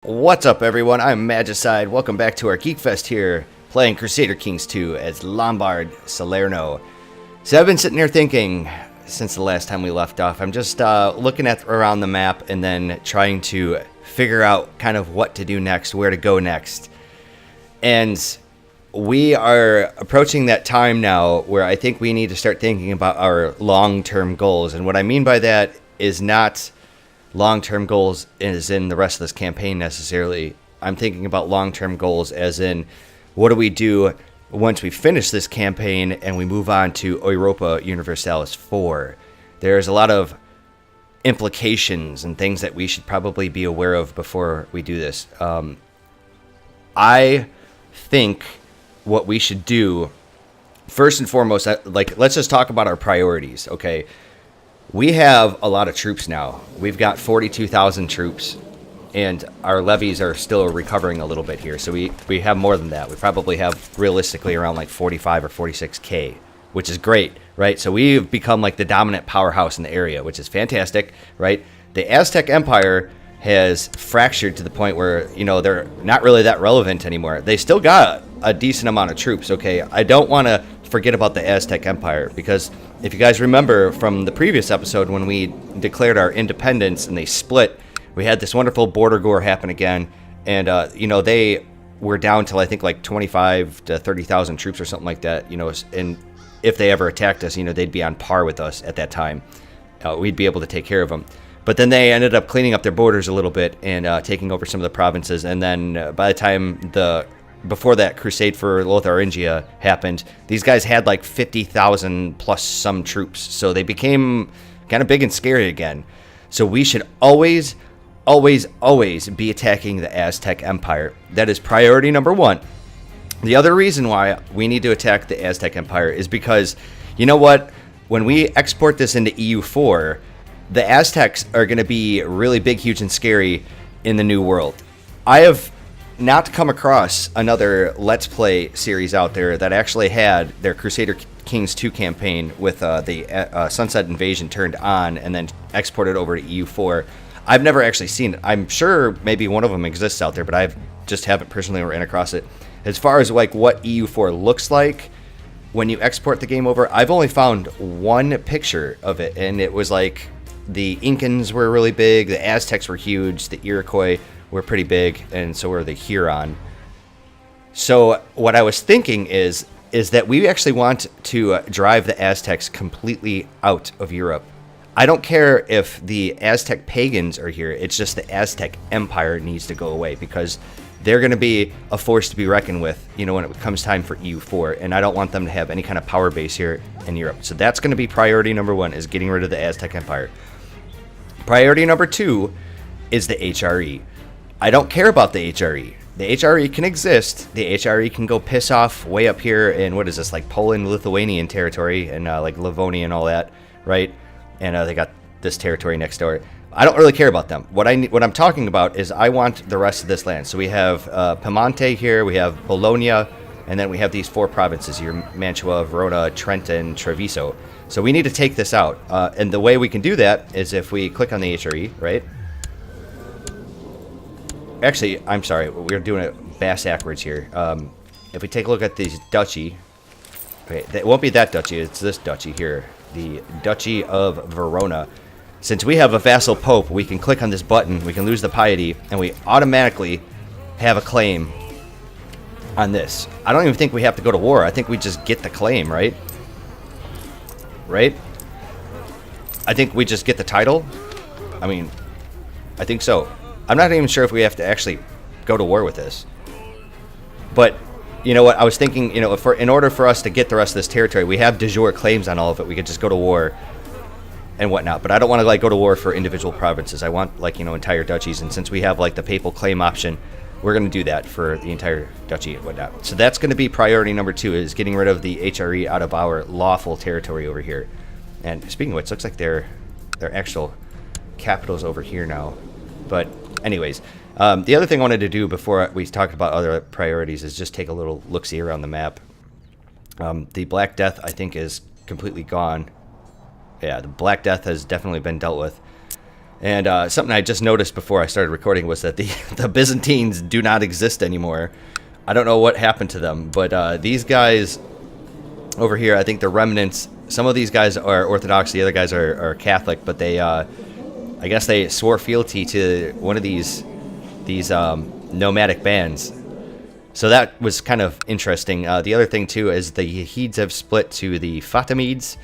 What's up, everyone? I'm Magicide. Welcome back to our Geek Fest here, playing Crusader Kings II as Lombard Salerno. So I've been sitting here thinking, since the last time we left off, I'm just looking at around the map and then trying to figure out kind of what to do next, where to go next. And we are approaching that time now where I think we need to start thinking about our long-term goals. And what I mean by that is not long-term goals as in the rest of this campaign necessarily. I'm thinking about long-term goals as in what do we do once we finish this campaign and we move on to Europa Universalis IV. There's a lot of implications and things that we should probably be aware of before we do this. I think what we should do, first and foremost, let's just talk about our priorities, okay? We have a lot of troops now. We've got 42,000 troops, and our levies are still recovering a little bit here. So we have more than that. We probably have realistically around like 45 or 46K, which is great, right? So we've become like the dominant powerhouse in the area, which is fantastic, right? The Aztec Empire has fractured to the point where, you know, they're not really that relevant anymore. They still got a decent amount of troops, okay? I don't want to forget about the Aztec Empire, because if you guys remember from the previous episode when we declared our independence and they split, we had this wonderful border war happen again, and you know, they were down to I think like 25 to 30,000 troops or something like that, you know, and if they ever attacked us, you know, they'd be on par with us at that time. We'd be able to take care of them. But then they ended up cleaning up their borders a little bit and taking over some of the provinces, and then by the time before that crusade for Lotharingia happened, these guys had like 50,000 plus some troops. So they became kind of big and scary again. So we should always be attacking the Aztec Empire. That is priority number one. The other reason why we need to attack the Aztec Empire is because, you know what? When we export this into EU4, the Aztecs are going to be really big, huge, and scary in the New World. I have not come across another Let's Play series out there that actually had their Crusader Kings II campaign with the Sunset Invasion turned on and then exported over to EU4. I've never actually seen it. I'm sure maybe one of them exists out there, but I just haven't personally ran across it. As far as like what EU4 looks like when you export the game over, I've only found one picture of it, and it was like the Incans were really big, the Aztecs were huge, the Iroquois were pretty big, and so were the Huron. So what I was thinking is that we actually want to drive the Aztecs completely out of Europe. I don't care if the Aztec pagans are here, it's just the Aztec Empire needs to go away, because they're going to be a force to be reckoned with, you know, when it comes time for EU4, and I don't want them to have any kind of power base here in Europe. So that's going to be priority number one, is getting rid of the Aztec Empire. Priority number two is the HRE. I don't care about the HRE. The HRE can exist. The HRE can go piss off way up here in, what is this, like Poland, Lithuanian territory, and like Livonia and all that, right? And they got this territory next door. I don't really care about them. What I'm talking about is I want the rest of this land. So we have Piemonte here, we have Bologna, and then we have these four provinces here: Mantua, Verona, Trent, and Treviso. So we need to take this out. And the way we can do that is if we click on the HRE, right? Actually, I'm sorry, we're doing it backwards here. If we take a look at these duchy, okay, it won't be that duchy, it's this duchy here, the Duchy of Verona. Since we have a vassal pope, we can click on this button, we can lose the piety, and we automatically have a claim on this. I don't even think we have to go to war, I think we just get the claim, right? Right? I think we just get the title. I mean, I think so. I'm not even sure if we have to actually go to war with this. But, you know what, I was thinking, you know, in order for us to get the rest of this territory, we have de jure claims on all of it. We could just go to war and whatnot. But I don't want to, like, go to war for individual provinces. I want, like, you know, entire duchies. And since we have, like, the papal claim option, we're going to do that for the entire duchy and whatnot. So that's going to be priority number two, is getting rid of the HRE out of our lawful territory over here. And speaking of which, looks like their actual capital's over here now. But anyways, the other thing I wanted to do before we talked about other priorities is just take a little look-see around the map. The Black Death, I think, is completely gone. Yeah, the Black Death has definitely been dealt with. And something I just noticed before I started recording was that the Byzantines do not exist anymore. I don't know what happened to them, but these guys over here, I think the remnants, some of these guys are Orthodox, the other guys are Catholic, but they, I guess they swore fealty to one of these nomadic bands. So that was kind of interesting. The other thing, too, is the Yahids have split to the Fatimids,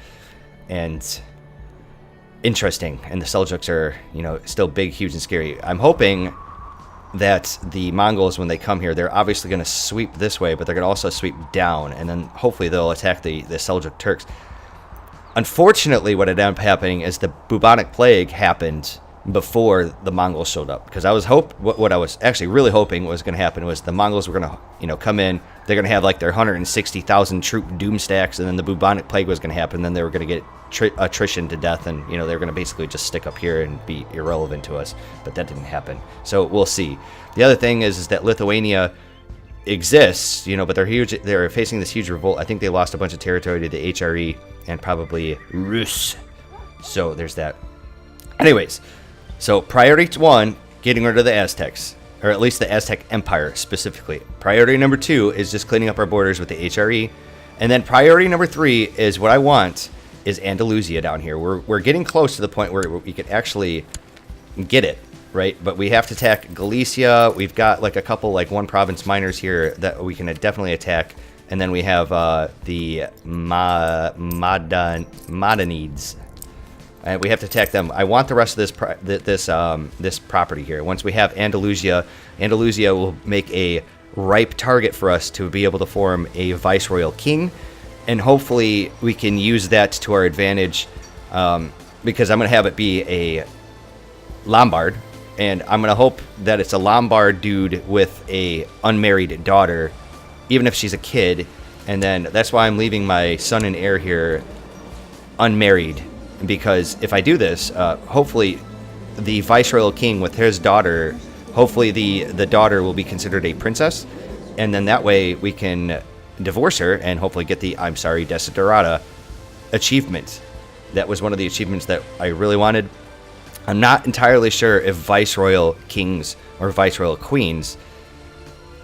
and interesting. And the Seljuks are, still big, huge, and scary. I'm hoping that the Mongols, when they come here, they're obviously going to sweep this way, but they're going to also sweep down, and then hopefully they'll attack the Seljuk Turks. Unfortunately, what ended up happening is the bubonic plague happened before the Mongols showed up, because I was what I was actually really hoping was going to happen was the Mongols were going to come in, they're going to have like their 160,000 troop doom stacks, and then the bubonic plague was going to happen, and then they were going to get attrition to death, and they were going to basically just stick up here and be irrelevant to us. But that didn't happen, so we'll see. The other thing is that Lithuania exists, but they're facing this huge revolt. I think they lost a bunch of territory to the HRE and probably Rus, so there's that. Anyways, so priority 1, getting rid of the Aztecs, or at least the Aztec Empire specifically. Priority number 2 is just cleaning up our borders with the HRE. And then priority number 3 is what I want is Andalusia down here. We're getting close to the point where we could actually get it, right? But we have to attack Galicia. We've got like a couple, like one province minors here that we can definitely attack. And then we have the Madanids. And we have to attack them. I want the rest of this property here. Once we have Andalusia, Andalusia will make a ripe target for us to be able to form a viceroyal king, and hopefully we can use that to our advantage, because I'm going to have it be a Lombard, and I'm going to hope that it's a Lombard dude with a unmarried daughter, even if she's a kid, and then that's why I'm leaving my son and heir here unmarried. Because if I do this, hopefully the viceroyal king with his daughter, hopefully the daughter will be considered a princess, and then that way we can divorce her and hopefully get the Desiderata achievement. That was one of the achievements that I really wanted. I'm not entirely sure if viceroyal kings or viceroyal queens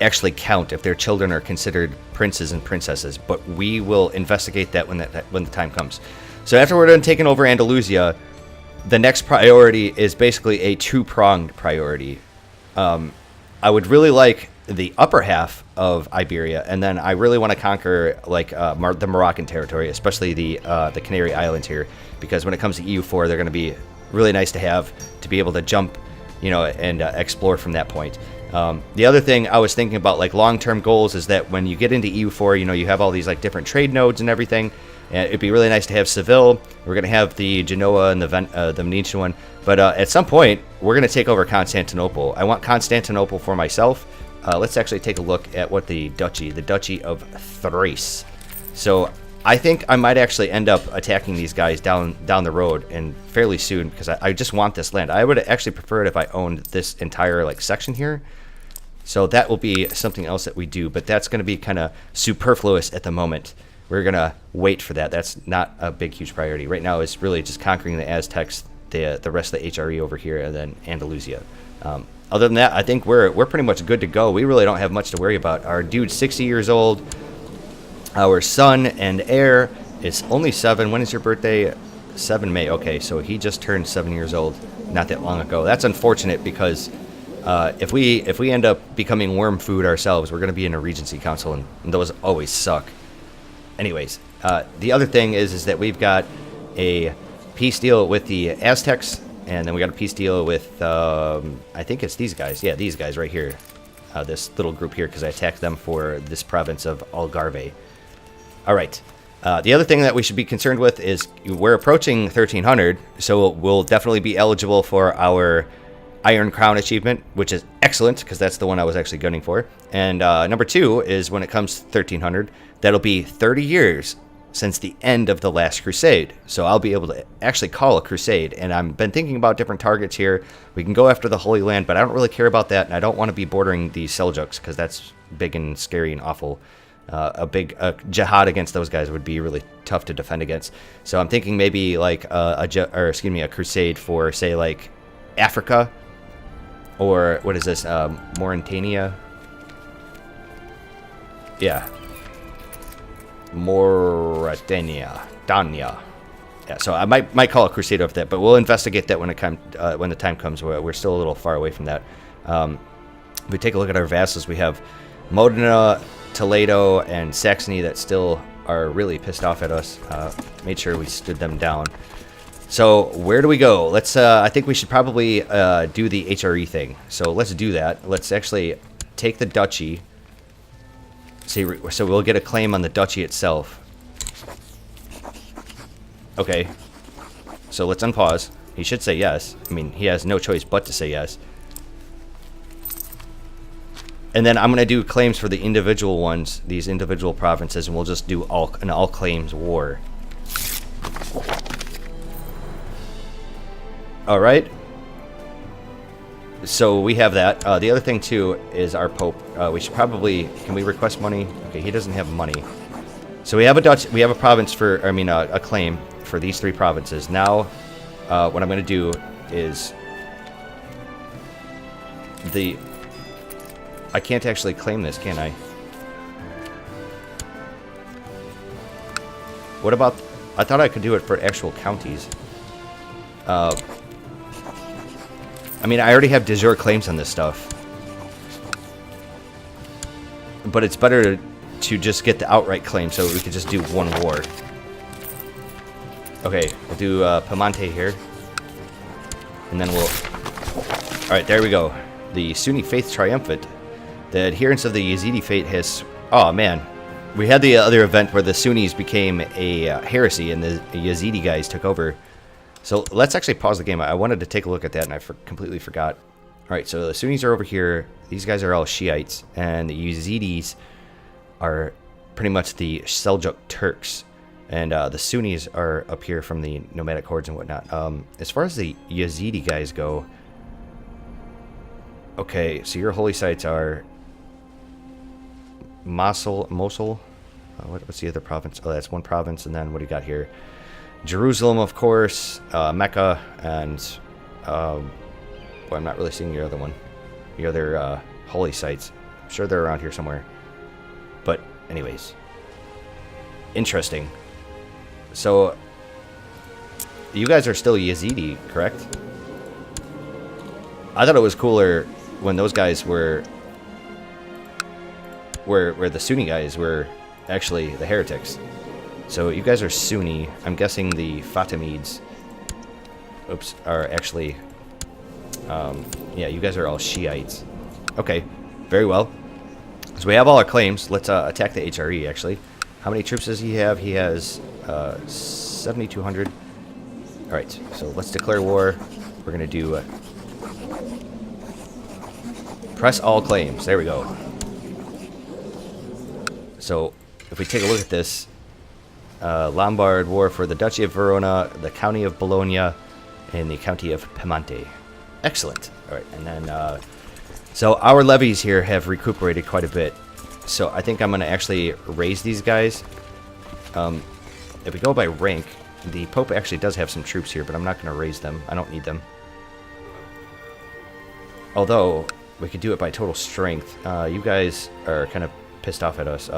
actually count if their children are considered princes and princesses, but we will investigate that when the time comes. So after we're done taking over Andalusia, the next priority is basically a two-pronged priority. I would really like the upper half of Iberia, and then I really want to conquer like the Moroccan territory, especially the Canary Islands here, because when it comes to EU4, they're going to be really nice to have to be able to jump, and explore from that point. The other thing I was thinking about, like long-term goals, is that when you get into EU4, you have all these like different trade nodes and everything. And it'd be really nice to have Seville. We're going to have the Genoa and the Venetian one. But at some point, we're going to take over Constantinople. I want Constantinople for myself. Let's actually take a look at what the Duchy of Thrace. So I think I might actually end up attacking these guys down the road and fairly soon, because I just want this land. I would actually prefer it if I owned this entire like section here. So that will be something else that we do, but that's going to be kind of superfluous at the moment. We're going to wait for that. That's not a big, huge priority. Right now it's really just conquering the Aztecs, the rest of the HRE over here, and then Andalusia. Other than that, I think we're pretty much good to go. We really don't have much to worry about. Our dude's 60 years old. Our son and heir is only 7. When is your birthday? 7 May. Okay, so he just turned 7 years old not that long ago. That's unfortunate, because if we end up becoming worm food ourselves, we're going to be in a Regency Council, and those always suck. Anyways, the other thing is that we've got a peace deal with the Aztecs, and then we got a peace deal with, I think it's these guys. Yeah, these guys right here. This little group here, because I attacked them for this province of Algarve. All right. The other thing that we should be concerned with is we're approaching 1300, so we'll definitely be eligible for our Iron Crown achievement, which is excellent, because that's the one I was actually gunning for. And number 2 is when it comes to 1300, that'll be 30 years since the end of the last crusade. So I'll be able to actually call a crusade, and I've been thinking about different targets here. We can go after the Holy Land, but I don't really care about that, and I don't want to be bordering the Seljuks, because that's big and scary and awful. A big jihad against those guys would be really tough to defend against. So I'm thinking maybe like a crusade for, say, like Africa, or what is this? Mauritania. Yeah, Mauritania, Dania. Yeah, so I might call it Crusader of that, but we'll investigate that when the time comes. We're still a little far away from that. If we take a look at our vassals, we have Modena, Toledo, and Saxony that still are really pissed off at us. Made sure we stood them down. So where do we go? Let's. I think we should probably do the HRE thing. So let's do that. Let's actually take the duchy. See, so we'll get a claim on the duchy itself. Okay. So let's unpause. He should say yes. I mean, he has no choice but to say yes. And then I'm going to do claims for the individual ones, these individual provinces, and we'll just do an all claims war. All right. So we have that. The other thing too is our Pope. We should probably, can we request money? Okay, he doesn't have money. So we have a province for, I mean, a claim for these 3 provinces. Now, what I'm going to do is I can't actually claim this, can I? What about, I thought I could do it for actual counties. I mean, I already have de jure claims on this stuff. But it's better to just get the outright claim so we could just do one war. Okay, we'll do Piemonte here. And then we'll... Alright, there we go. The Sunni faith triumphant. The adherents of the Yazidi faith has... Oh, man. We had the other event where the Sunnis became a heresy and the Yazidi guys took over. So let's actually pause the game. I wanted to take a look at that and I completely forgot. Alright, so the Sunnis are over here. These guys are all Shiites. And the Yazidis are pretty much the Seljuk Turks. And the Sunnis are up here from the nomadic hordes and whatnot. As far as the Yazidi guys go... Okay, so your holy sites are... Mosul. What's the other province? Oh, that's one province. And then what do you got here? Jerusalem, of course. Mecca. And... well, I'm not really seeing your other one. Your other holy sites. I'm sure they're around here somewhere. But, anyways. Interesting. So, you guys are still Yazidi, correct? I thought it was cooler when those guys were the Sunni guys were actually the heretics. So you guys are Sunni. I'm guessing the Fatimids, are actually, yeah, you guys are all Shiites. Okay, very well. So we have all our claims. Let's attack the HRE, actually. How many troops does he have? He has 7,200. All right, so let's declare war. We're going to do press all claims. There we go. So if we take a look at this, Lombard war for the Duchy of Verona, the County of Bologna, and the County of Piemonte. Excellent. All right, and then so our levies here have recuperated quite a bit. So I think I'm going to actually raise these guys. If we go by rank, the Pope actually does have some troops here, but I'm not going to raise them. I don't need them. Although, we could do it by total strength. You guys are kind of pissed off at us.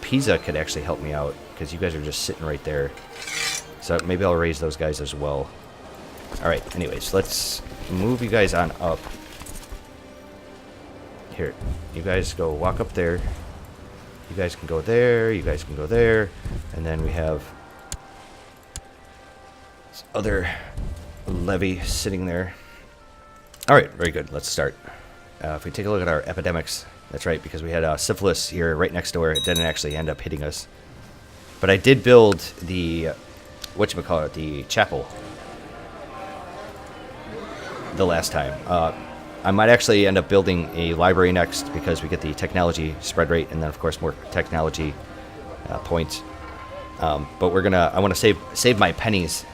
Pisa could actually help me out, because you guys are just sitting right there. So maybe I'll raise those guys as well. Alright, anyways, let's move you guys on up. Here, you guys go walk up there. You guys can go there, you guys can go there. And then we have this other levy sitting there. Alright, very good. Let's start. If we take a look at our epidemics, that's right, because we had syphilis here right next door. It didn't actually end up hitting us. But I did build the, whatchamacallit, the chapel the last time. I might actually end up building a library next because we get the technology spread rate and then, of course, more technology points. But we're gonna, I want to save my pennies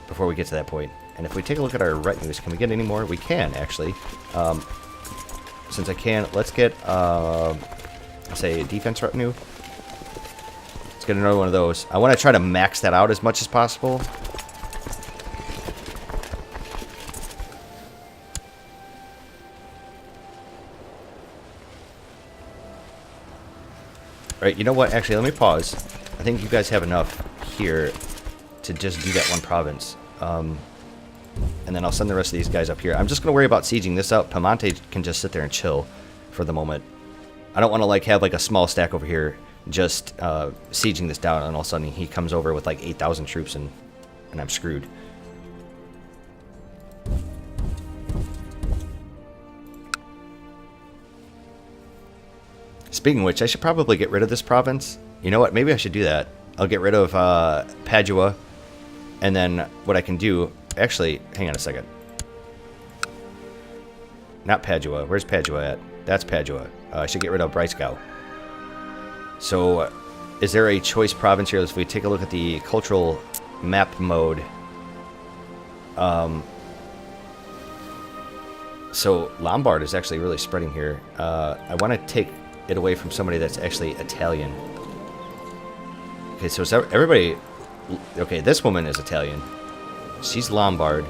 before we get to that point. And if we take a look at our retinues, can we get any more? We can, actually. Since I can, let's get, say, a defense retinue. Let's get another one of those. I want to try to max that out as much as possible. Right, you know what? Actually, let me pause. I think you guys have enough here to just do that one province. And then I'll send the rest of these guys up here. I'm just going to worry about sieging this up. Piemonte can just sit there and chill for the moment. I don't want to like have like a small stack over here just sieging this down, and all of a sudden he comes over with like 8,000 troops and I'm screwed. Speaking of which, I should probably get rid of this province. You know what? Maybe I should do that. I'll get rid of Padua, and then what I can do... Actually, hang on a second. Not Padua. Where's Padua at? That's Padua. I should get rid of Breisgau. So, is there a choice province here? If we take a look at the cultural map mode. So, Lombard is actually really spreading here. I want to take it away from somebody that's actually Italian. Okay, so everybody... Okay, this woman is Italian. She's Lombard.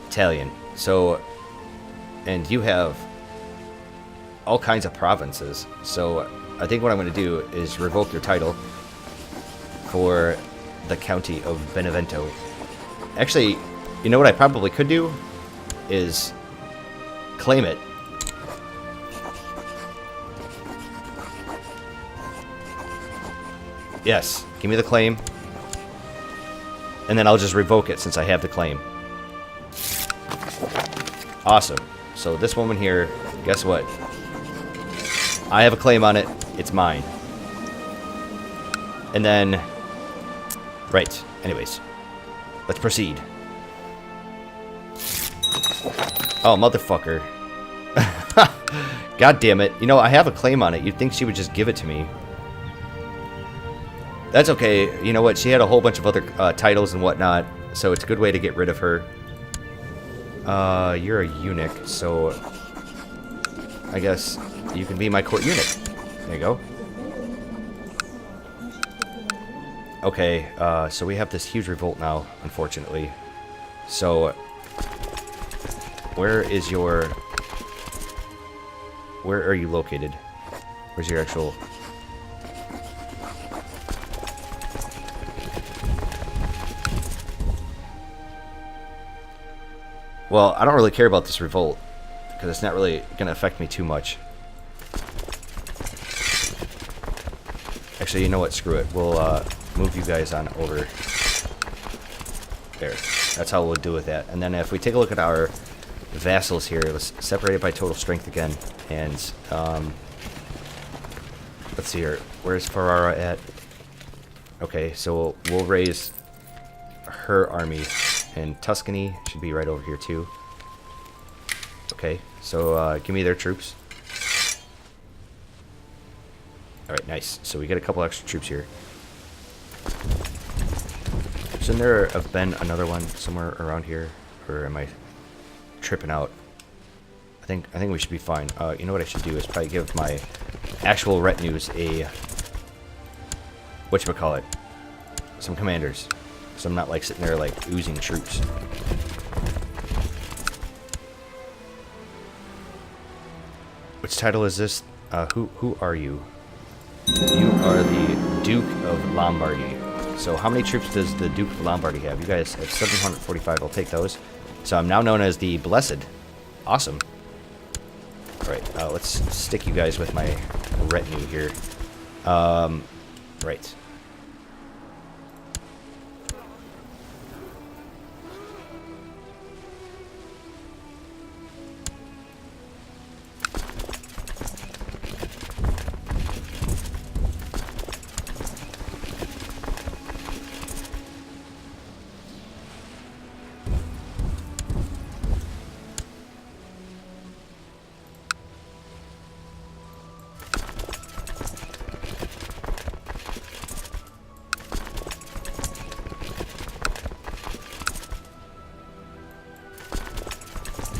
Italian. So, and you have all kinds of provinces. So, I think what I'm going to do is revoke your title for the county of Benevento. Actually, you know what I probably could do? Is claim it. Yes, give me the claim. And then I'll just revoke it since I have the claim. Awesome. So this woman here, guess what? I have a claim on it. It's mine. And then... Right. Anyways. Let's proceed. Oh, motherfucker. God damn it. You know, I have a claim on it. You'd think she would just give it to me. That's okay. You know what? She had a whole bunch of other titles and whatnot, so it's a good way to get rid of her. You're a eunuch, so I guess you can be my court eunuch. There you go. Okay, so we have this huge revolt now, unfortunately. So, where is your... Where are you located? Where's your actual... Well, I don't really care about this revolt, because it's not really going to affect me too much. Actually, you know what? Screw it. We'll move you guys on over. There. That's how we'll deal with that. And then if we take a look at our vassals here, let's separate it by total strength again. And, let's see here. Where's Ferrara at? Okay, so we'll raise her army. And Tuscany should be right over here too. Okay, so give me their troops. Alright, nice. So we get a couple extra troops here. Shouldn't there have been another one somewhere around here? Or am I tripping out? I think we should be fine. You know what I should do is probably give my actual retinues a... whatchamacallit? Some commanders. So I'm not like sitting there like oozing troops. Which title is this? Who are you? You are the Duke of Lombardy. So how many troops does the Duke of Lombardy have? You guys have 745. I'll take those. So I'm now known as the Blessed. Awesome. Alright, let's stick you guys with my retinue here. Right.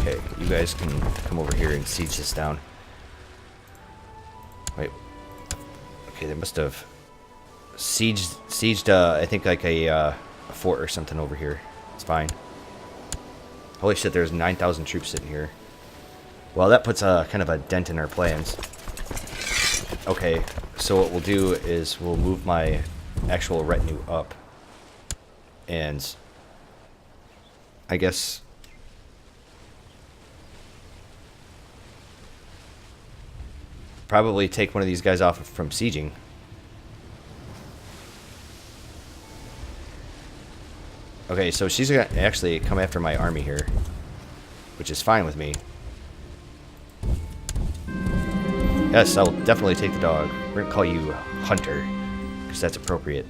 Okay, you guys can come over here and siege this down. Wait. Okay, they must have sieged I think like a fort or something over here. It's fine. Holy shit, there's 9,000 troops sitting here. Well, that puts a kind of a dent in our plans. Okay, So what we'll do is we'll move my actual retinue up. And I guess probably take one of these guys off from sieging. Okay, so she's gonna actually come after my army here, which is fine with me. Yes, I'll definitely take the dog. We're gonna call you Hunter, because that's appropriate.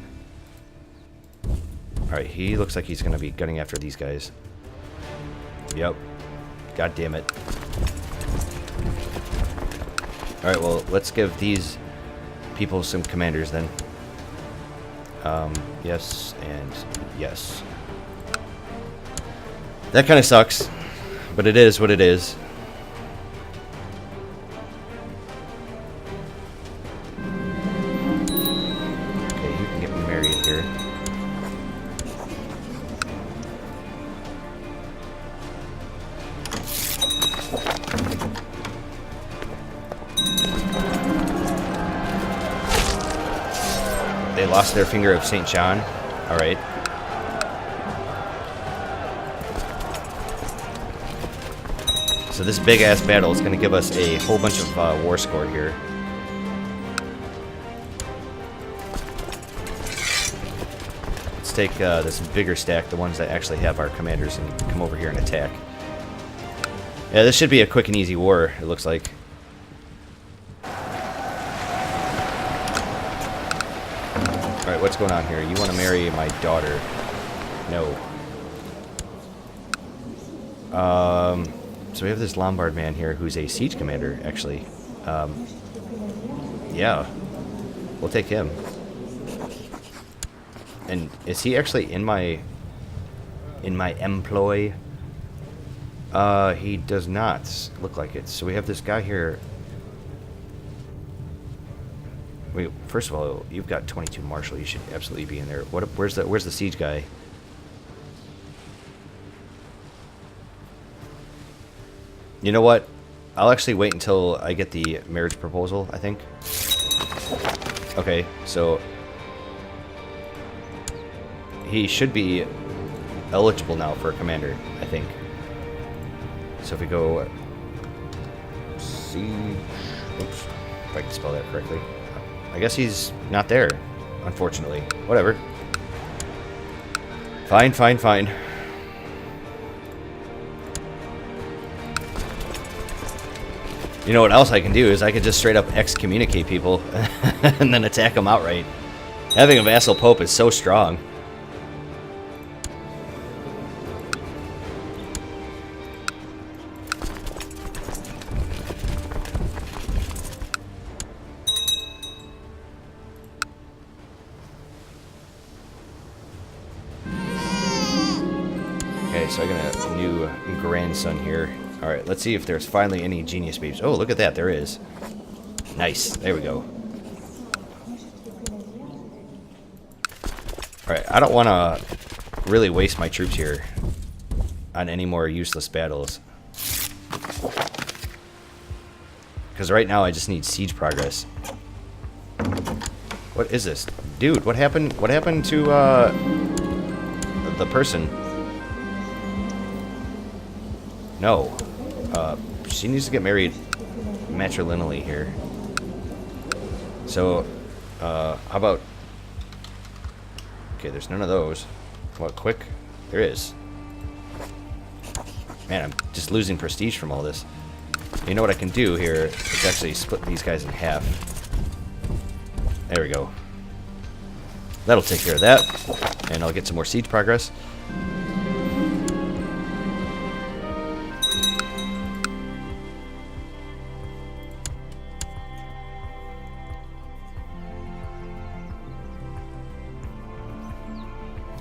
Alright, he looks like he's gonna be gunning after these guys. Yep. God damn it. Alright, well, let's give these people some commanders then. Yes, and yes. That kind of sucks, but it is what it is. Okay, you can get me married here. They lost their finger of St. John. All right. So this big-ass battle is going to give us a whole bunch of war score here. Let's take this bigger stack, the ones that actually have our commanders, and come over here and attack. Yeah, this should be a quick and easy war, it looks like. Alright, what's going on here? You want to marry my daughter? No. So we have this Lombard man here who's a siege commander, actually. Yeah. We'll take him. And is he actually in my employ? He does not look like it. So we have this guy here. Wait, first of all, you've got 22 marshal. You should absolutely be in there. Where's the siege guy? You know what? I'll actually wait until I get the marriage proposal, I think. Okay, so he should be eligible now for a commander, I think. So if we go siege, oops, if I can spell that correctly. I guess he's not there, unfortunately. Whatever. Fine, fine, fine. You know what else I can do is I could just straight up excommunicate people and then attack them outright. Having a vassal pope is so strong. Okay, so I got a new grandson here. Alright, let's see if there's finally any genius babes. Oh, look at that, there is. Nice, there we go. Alright, I don't want to really waste my troops here on any more useless battles. Because right now I just need siege progress. What is this? Dude, what happened to the person? No. She needs to get married matrilineally here. So, how about... Okay, there's none of those. What, quick? There is. Man, I'm just losing prestige from all this. You know what I can do here is actually split these guys in half. There we go. That'll take care of that. And I'll get some more siege progress.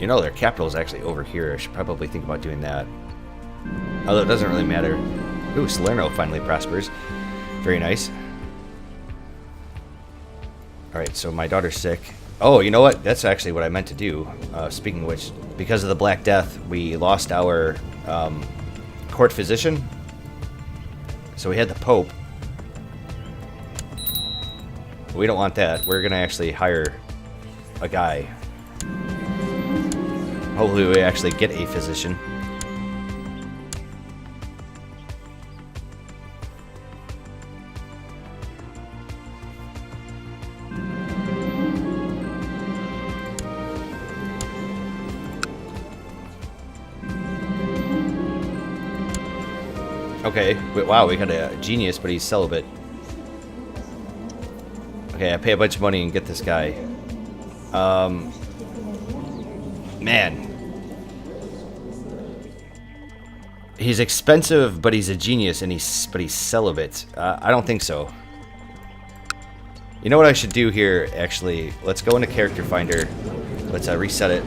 You know, their capital is actually over here. I should probably think about doing that. Although it doesn't really matter. Ooh, Salerno finally prospers. Very nice. Alright, so my daughter's sick. Oh, you know what? That's actually what I meant to do. Speaking of which, because of the Black Death, we lost our court physician. So we had the Pope. We don't want that. We're gonna actually hire a guy. Hopefully we actually get a physician. Okay, wow, we got a genius, but he's celibate. Okay, I pay a bunch of money and get this guy. Man. He's expensive, but he's a genius, and he's celibate. I don't think so. You know what I should do here, actually? Let's go into Character Finder. Let's reset it.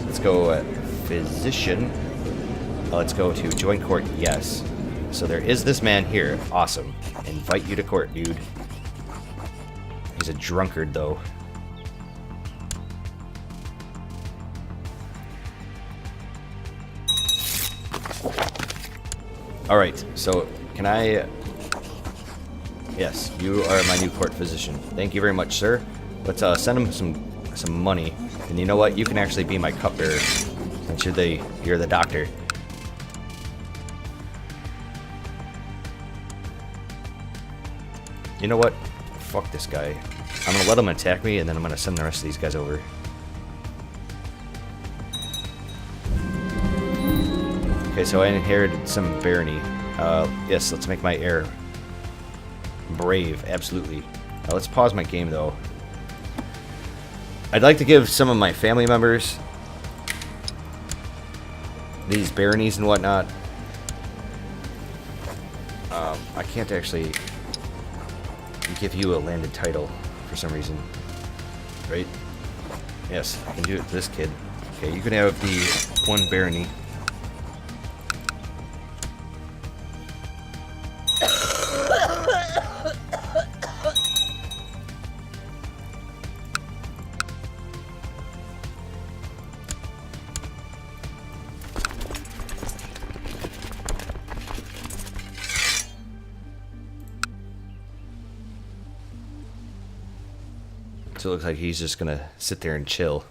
Let's go Physician. Let's go to Join Court, yes. So there is this man here. Awesome. Invite you to court, dude. He's a drunkard, though. Alright, so can I... Yes, you are my new court physician. Thank you very much, sir. Let's send him some money. And you know what? You can actually be my cupbearer. Since you're the doctor. You know what? Fuck this guy. I'm gonna let him attack me, and then I'm gonna send the rest of these guys over. Okay, so I inherited some barony. Yes, let's make my heir brave, absolutely. Let's pause my game, though. I'd like to give some of my family members these baronies and whatnot. I can't actually give you a landed title for some reason, right? Yes, I can do it to this kid. Okay, you can have the one barony. So it looks like he's just gonna sit there and chill,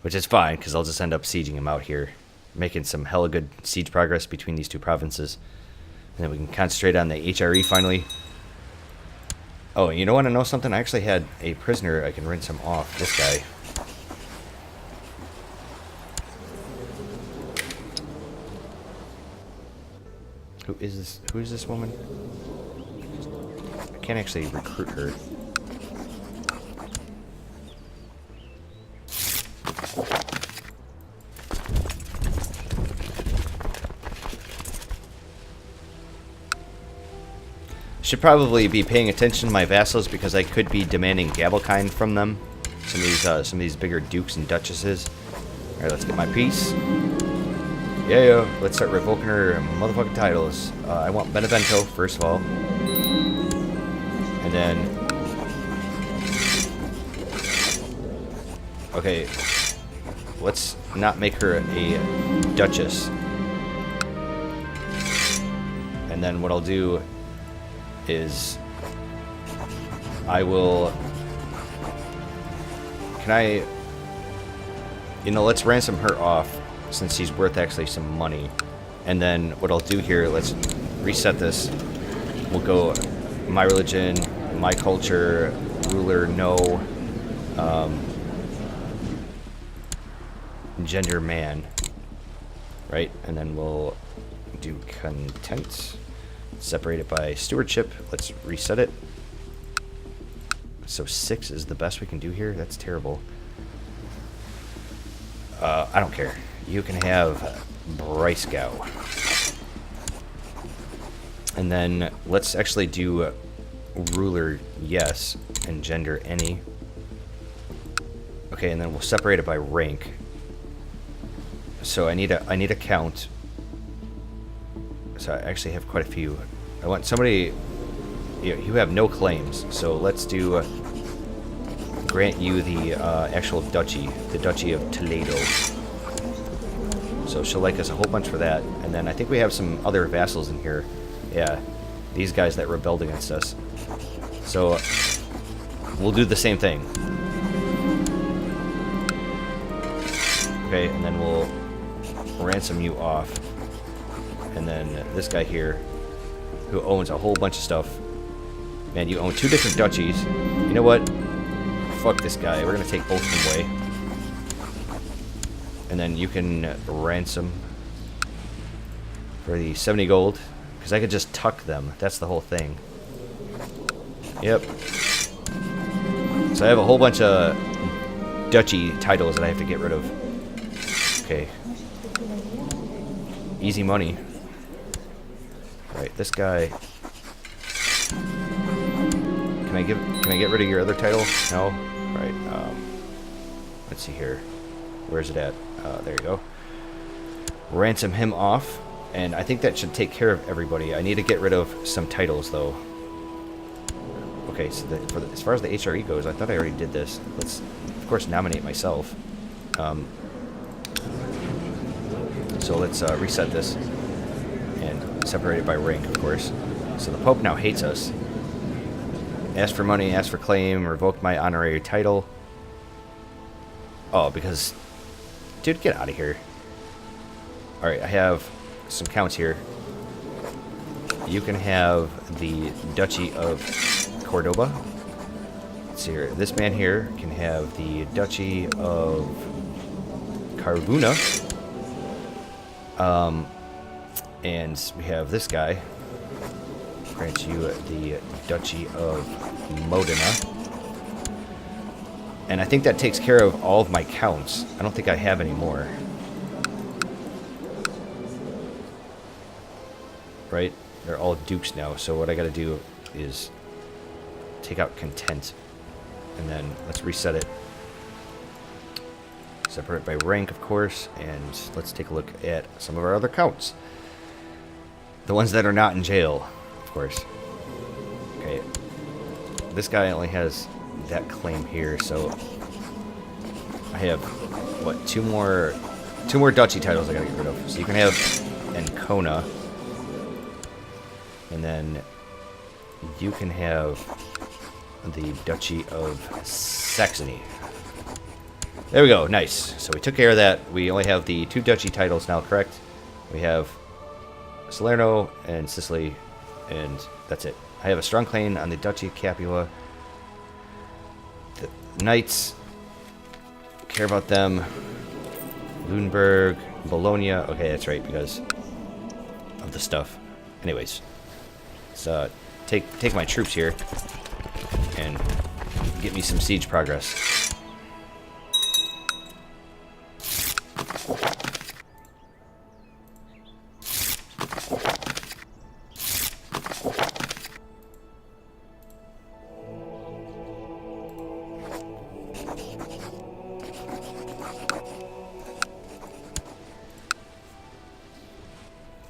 which is fine because I'll just end up sieging him out here, making some hella good siege progress between these two provinces, and then we can concentrate on the HRE finally. Oh, you know what? I know something. I actually had a prisoner. I can rinse him off. This guy. Who is this? Who is this woman? I can't actually recruit her. Should probably be paying attention to my vassals because I could be demanding gavelkind from them. Some of these bigger dukes and duchesses. All right, let's get my peace. Yeah, let's start revoking her motherfucking titles. I want Benevento first of all, and then okay, let's not make her a duchess. And then what I'll do is I will... Can I... You know, let's ransom her off since she's worth actually some money. And then what I'll do here, let's reset this. We'll go my religion, my culture, ruler, no. Gender, man. Right? And then we'll do content. Separate it by stewardship. Let's reset it. So 6 is the best we can do here? That's terrible. I don't care. You can have Breisgau. And then let's actually do ruler, yes, and gender, any. Okay, and then we'll separate it by rank. So I need a count. So I actually have quite a few. I want somebody... You have no claims, so let's do... grant you the actual duchy. The Duchy of Toledo. So she'll like us a whole bunch for that. And then I think we have some other vassals in here. Yeah, these guys that rebelled against us. So we'll do the same thing. Okay, and then we'll ransom you off. And then this guy here, who owns a whole bunch of stuff. Man, you own 2 different duchies. You know what? Fuck this guy. We're gonna take both of them away. And then you can ransom for the 70 gold. Because I could just tuck them. That's the whole thing. Yep. So I have a whole bunch of duchy titles that I have to get rid of. Okay. Easy money. Right, this guy. Can I get rid of your other title? No? Right, let's see here. Where's it at? There you go. Ransom him off. And I think that should take care of everybody. I need to get rid of some titles, though. Okay, so as far as the HRE goes, I thought I already did this. Let's, of course, nominate myself. So let's reset this. And separate it by rank, of course. So the Pope now hates us. Ask for money, ask for claim, revoke my honorary title. Oh, because... Dude, get out of here. Alright, I have some counts here. You can have the Duchy of Cordoba. Let's see here. This man here can have the Duchy of Carbuna. And we have this guy. Grant you the Duchy of Modena. And I think that takes care of all of my counts. I don't think I have any more. Right? They're all dukes now, so what I gotta do is take out content. And then let's reset it. Separate by rank, of course, and let's take a look at some of our other counts. The ones that are not in jail, of course. Okay. This guy only has that claim here, so I have, what, two more duchy titles I gotta get rid of. So you can have Ancona, and then you can have the Duchy of Saxony. There we go, nice. So we took care of that. We only have the 2 duchy titles now, correct? We have Salerno and Sicily, and that's it. I have a strong claim on the Duchy of Capua. The Knights, care about them. Lunenburg, Bologna. Okay, that's right, because of the stuff. Anyways, let's take my troops here and get me some siege progress.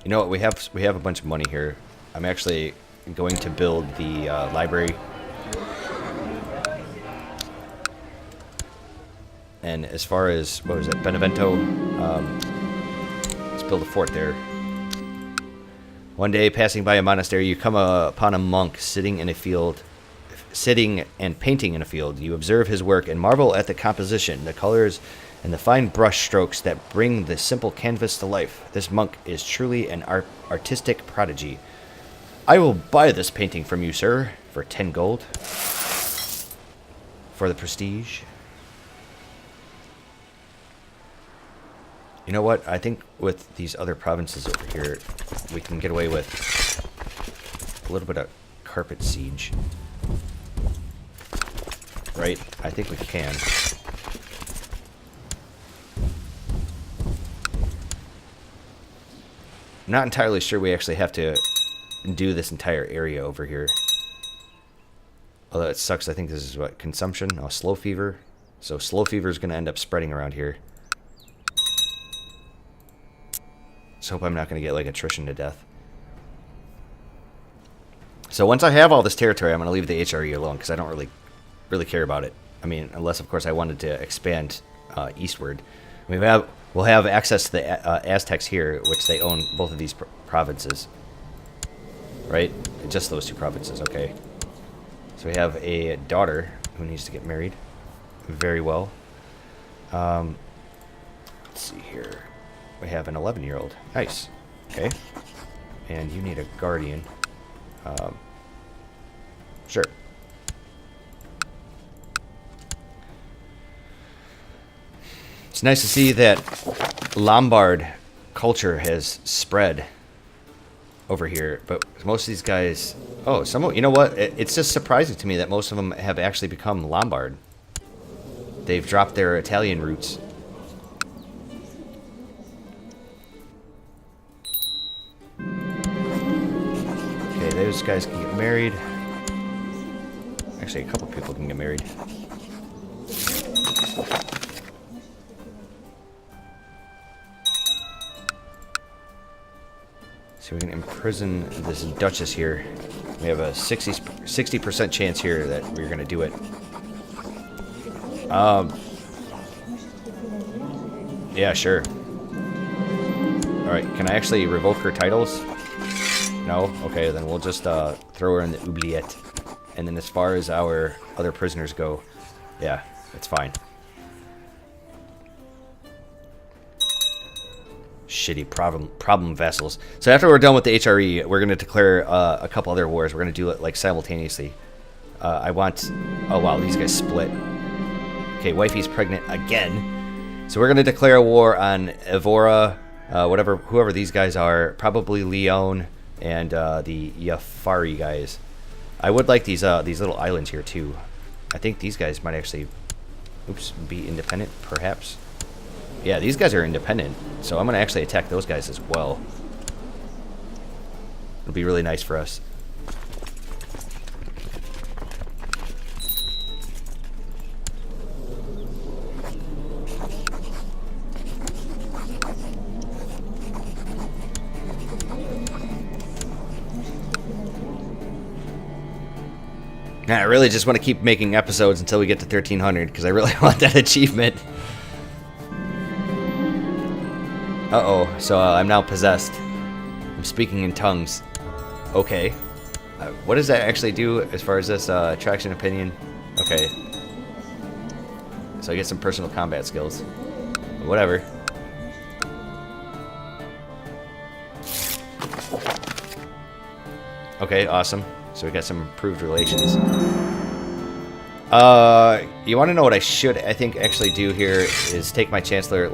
You know what? We have a bunch of money here. I'm actually going to build the library. And as far as, what was it, Benevento, let's build a fort there. One day, passing by a monastery, you come upon a monk sitting and painting in a field. You observe his work and marvel at the composition, the colors, and the fine brush strokes that bring the simple canvas to life. This monk is truly an artistic prodigy. I will buy this painting from you, sir, for 10 gold. For the prestige. You know what? I think with these other provinces over here, we can get away with a little bit of carpet siege. Right? I think we can. I'm not entirely sure we actually have to do this entire area over here. Although it sucks, I think this is what? Consumption? Oh, slow fever. So slow fever is going to end up spreading around here. Let's hope I'm not going to get like attrition to death. So once I have all this territory, I'm going to leave the HRE alone because I don't really care about it. I mean, unless of course I wanted to expand eastward. We'll have access to the Aztecs here, which they own both of these provinces. Right? Just those 2 provinces, okay. So we have a daughter. who needs to get married. Very well. Let's see here. We have an 11-year-old. Nice. Okay. And you need a guardian. Sure. It's nice to see that Lombard culture has spread over here, but most of these guys... Oh, you know what? It's just surprising to me that most of them have actually become Lombard. They've dropped their Italian roots. Okay, those guys can get married. Actually, a couple people can get married. So we can imprison this Duchess here. We have a 60% chance here that we're going to do it. Yeah, sure. Alright, can I actually revoke her titles? No? Okay, then we'll just throw her in the oubliette. And then as far as our other prisoners go, yeah, it's fine. Shitty problem vassals. So after we're done with the HRE, we're going to declare a couple other wars. We're going to do it like simultaneously. I want... Oh, wow, these guys split. Okay, wifey's pregnant again. So we're going to declare a war on Evora, whoever these guys are. Probably Leon and the Yafari guys. I would like these little islands here, too. I think these guys might actually... Oops, be independent, perhaps. Yeah, these guys are independent, so I'm going to actually attack those guys as well. It'll be really nice for us. Now, I really just want to keep making episodes until we get to 1300, because I really want that achievement. Uh-oh, so I'm now possessed. I'm speaking in tongues. Okay. What does that actually do as far as this attraction opinion? Okay. So I get some personal combat skills. Whatever. Okay, awesome. So we got some improved relations. You want to know what I think actually do here is take my Chancellor.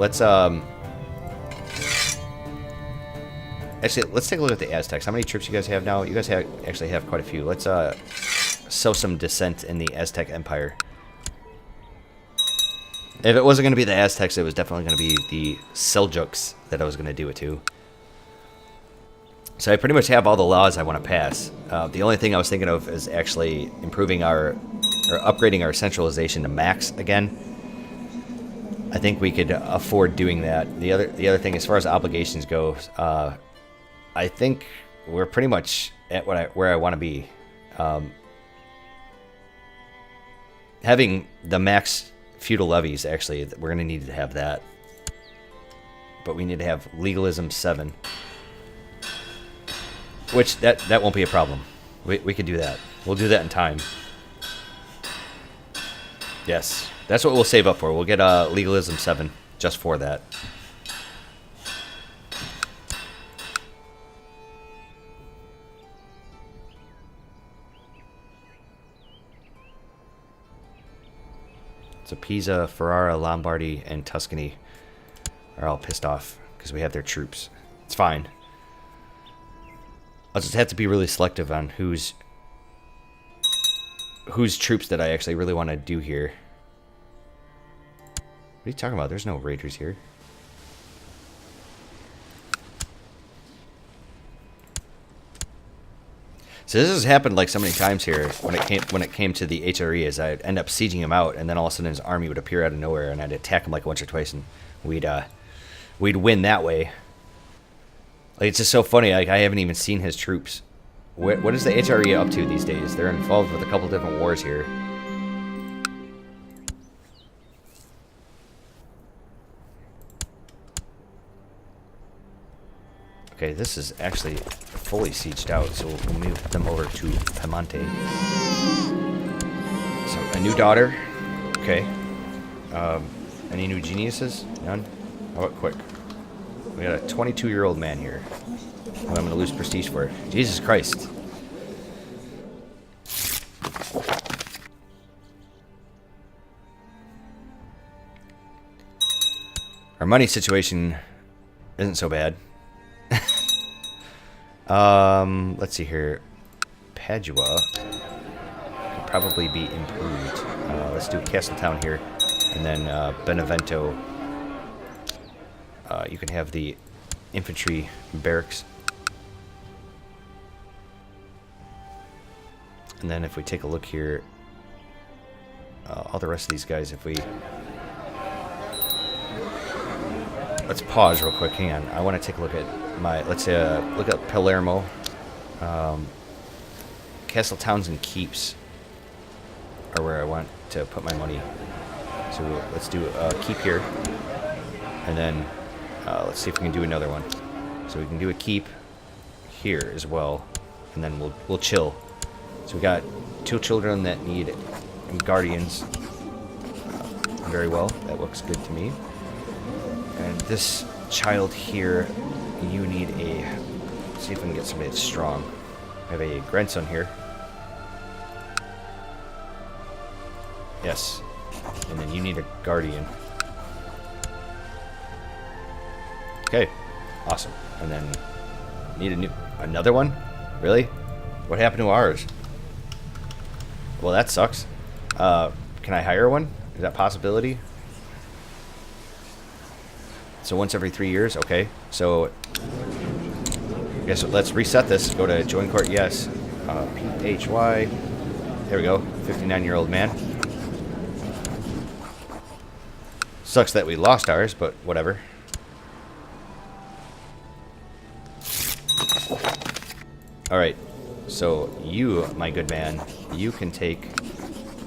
Actually, let's take a look at the Aztecs. How many troops you guys have now? You guys actually have quite a few. Let's sow some dissent in the Aztec Empire. If it wasn't going to be the Aztecs, it was definitely going to be the Seljuks that I was going to do it to. So I pretty much have all the laws I want to pass. The only thing I was thinking of is actually improving or upgrading our centralization to max again. I think we could afford doing that. The other thing, as far as obligations go, I think we're pretty much at where I want to be. Having the max feudal levies, actually, we're going to need to have that. But we need to have legalism 7. Which, that won't be a problem. We can do that. We'll do that in time. Yes, that's what we'll save up for. We'll get legalism 7 just for that. So Pisa, Ferrara, Lombardy, and Tuscany are all pissed off because we have their troops. It's fine. I'll just have to be really selective on whose troops that I actually really want to do here. What are you talking about? There's no raiders here. So this has happened like so many times here when it came to the HRE, is I'd end up sieging him out, and then all of a sudden his army would appear out of nowhere, and I'd attack him like once or twice, and we'd win that way. Like, it's just so funny. Like, I haven't even seen his troops. What is the HRE up to these days? They're involved with a couple different wars here. Okay, this is actually fully sieged out, so we'll move them over to Piemonte. So a new daughter. Okay. Any new geniuses? None? How about quick? We got a 22-year-old man here who I'm going to lose prestige for. Jesus Christ. Our money situation isn't so bad. Let's see here. Padua could probably be improved. Let's do Castletown here. And then Benevento. You can have the infantry barracks. And then if we take a look here, all the rest of these guys, if we... Let's pause real quick. Hang on. I want to take a look at my... Let's look at Palermo. Castle towns and keeps are where I want to put my money. So let's do a keep here. And then let's see if we can do another one. So we can do a keep here as well. And then we'll chill. So we got 2 children that need guardians. Very well. That looks good to me. And this child here, you need a... Let's see if we can get somebody that's strong. I have a grandson here. Yes. And then you need a guardian. Okay. Awesome. And then need another one? Really? What happened to ours? Well, that sucks. Can I hire one? Is that a possibility? So once every 3 years? Okay. So I guess let's reset this. Go to join court. Yes. PHY. There we go. 59-year-old man. Sucks that we lost ours, but whatever. Alright. So you, my good man, you can take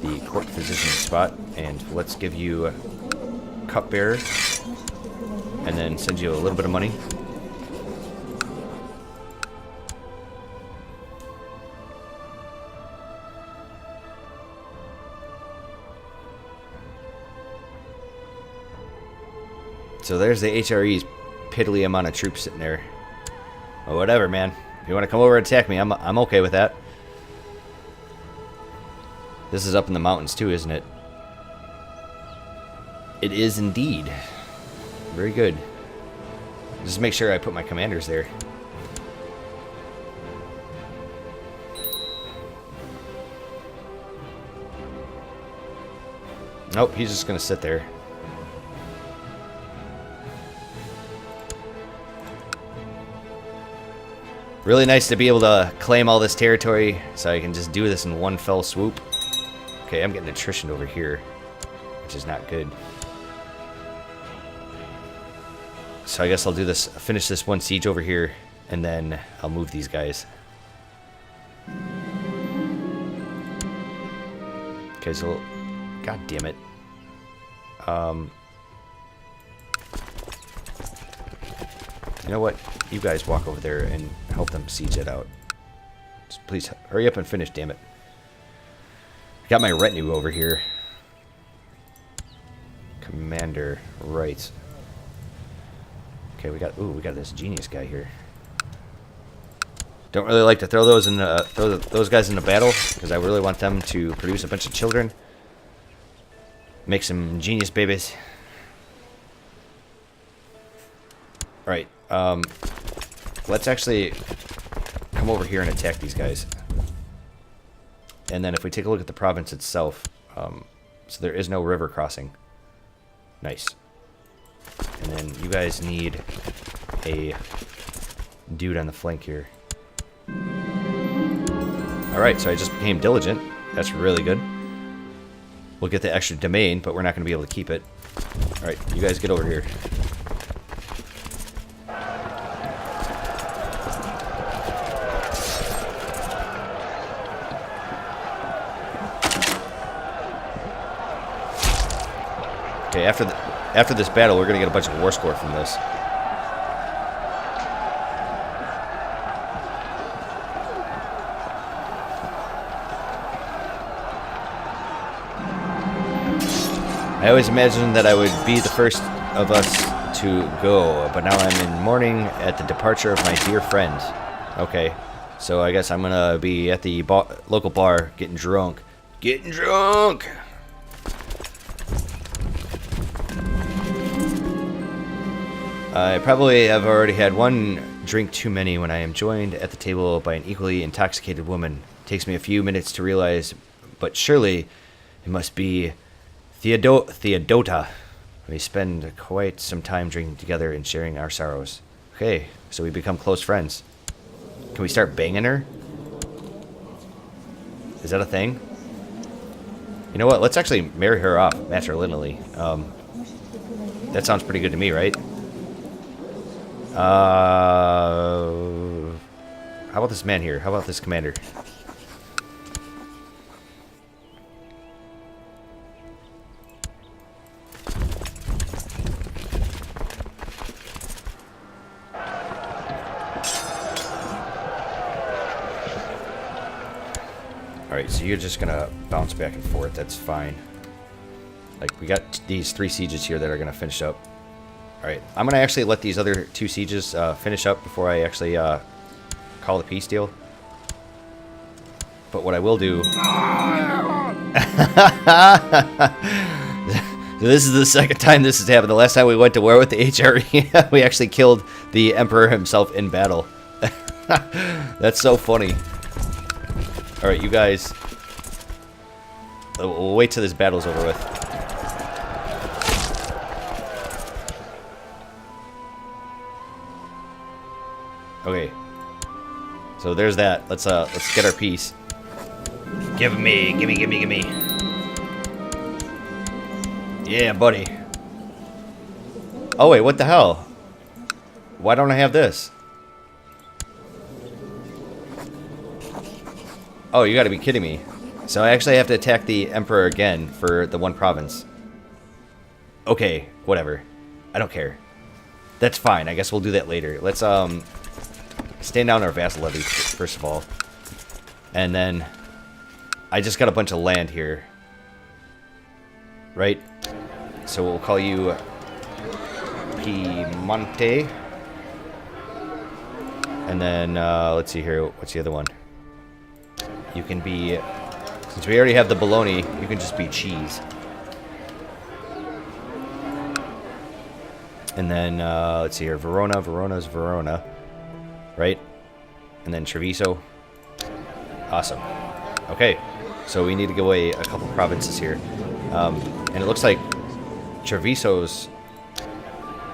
the court physician spot, and let's give you cupbearer, and then send you a little bit of money. So there's the HRE's piddly amount of troops sitting there. Well, whatever, man. If you want to come over and attack me, I'm okay with that. This is up in the mountains too, isn't it? It is indeed. Very good. Just make sure I put my commanders there. Nope, he's just going to sit there. Really nice to be able to claim all this territory so I can just do this in one fell swoop. Okay, I'm getting attrition over here, which is not good. So I guess I'll do this, finish this one siege over here, and then I'll move these guys. Okay, so, god damn it. You know what? You guys walk over there and help them siege it out. Just please hurry up and finish, damn it. Got my retinue over here. Commander, right. Okay, we got this genius guy here. Don't really like to throw those in those guys into battle because I really want them to produce a bunch of children. Make some genius babies. Alright, let's actually come over here and attack these guys. And then if we take a look at the province itself, so there is no river crossing. Nice. And then you guys need a dude on the flank here. Alright, so I just became diligent. That's really good. We'll get the extra domain, but we're not going to be able to keep it. Alright, you guys get over here. Okay, after this battle, we're going to get a bunch of war score from this. I always imagined that I would be the first of us to go, but now I'm in mourning at the departure of my dear friend. Okay, so I guess I'm gonna be at the local bar getting drunk. Getting drunk! I probably have already had one drink too many when I am joined at the table by an equally intoxicated woman. It takes me a few minutes to realize, but surely it must be Theodota. We spend quite some time drinking together and sharing our sorrows. Okay, so we become close friends. Can we start banging her? Is that a thing? You know what? Let's actually marry her off matrilineally. That sounds pretty good to me, right? How about this man here? How about this commander? Alright, so you're just gonna bounce back and forth. That's fine. Like, we got these 3 sieges here that are gonna finish up. Alright, I'm gonna actually let these other 2 sieges finish up before I actually call the peace deal. But what I will do... So this is the second time this has happened. The last time we went to war with the HRE, we actually killed the Emperor himself in battle. That's so funny. Alright, you guys... We'll wait till this battle's over with. Okay. So there's that. Let's get our peace. Give me. Yeah, buddy. Oh wait, what the hell? Why don't I have this? Oh, you gotta be kidding me. So I actually have to attack the Emperor again for the 1 province. Okay, whatever. I don't care. That's fine. I guess we'll do that later. Let's stand down our vassal levy first of all. And then I just got a bunch of land here. Right? So we'll call you Piemonte. And then let's see here. What's the other one? You can be, since we already have the bologna, you can just be cheese. And then, let's see here, Verona, Verona's Verona, right? And then Treviso. Awesome. Okay, so we need to give away a couple provinces here. And it looks like Treviso's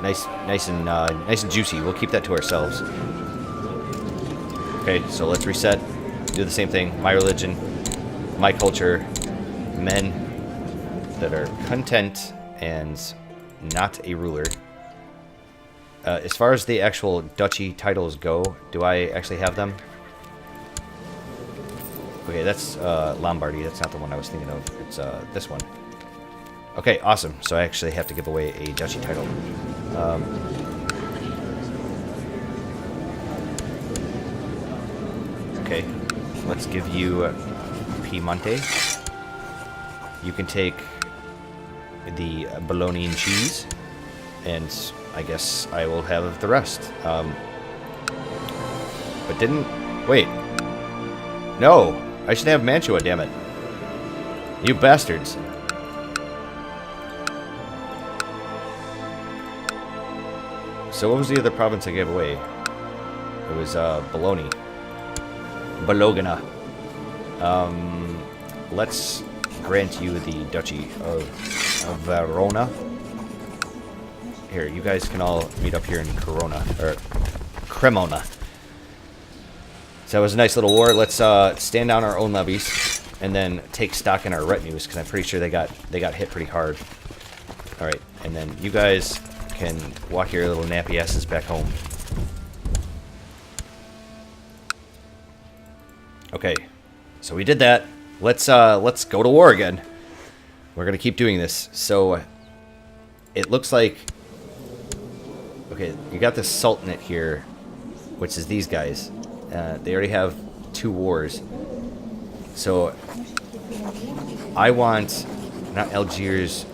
nice and juicy. We'll keep that to ourselves. Okay, so let's reset. Do the same thing. My religion, my culture, men that are content and not a ruler. As far as the actual duchy titles go, do I actually have them? Okay, that's Lombardy. That's not the one I was thinking of. It's this one. Okay, awesome. So I actually have to give away a duchy title. Okay, let's give you Piemonte. You can take the bologna and cheese, and I guess I will have the rest. But didn't... Wait. No! I should have Mantua, damn it. You bastards. So what was the other province I gave away? It was Bologna. Bologna. Let's grant you the Duchy of Verona. Here, you guys can all meet up here in Corona, or Cremona. So that was a nice little war. Let's stand down our own levies and then take stock in our retinues, because I'm pretty sure they got hit pretty hard. All right, and then you guys can walk your little nappy asses back home. Okay, so we did that. Let's go to war again. We're gonna keep doing this. So it looks like, okay, you got the Sultanate here, which is these guys. They already have 2 wars. So I want not Algiers,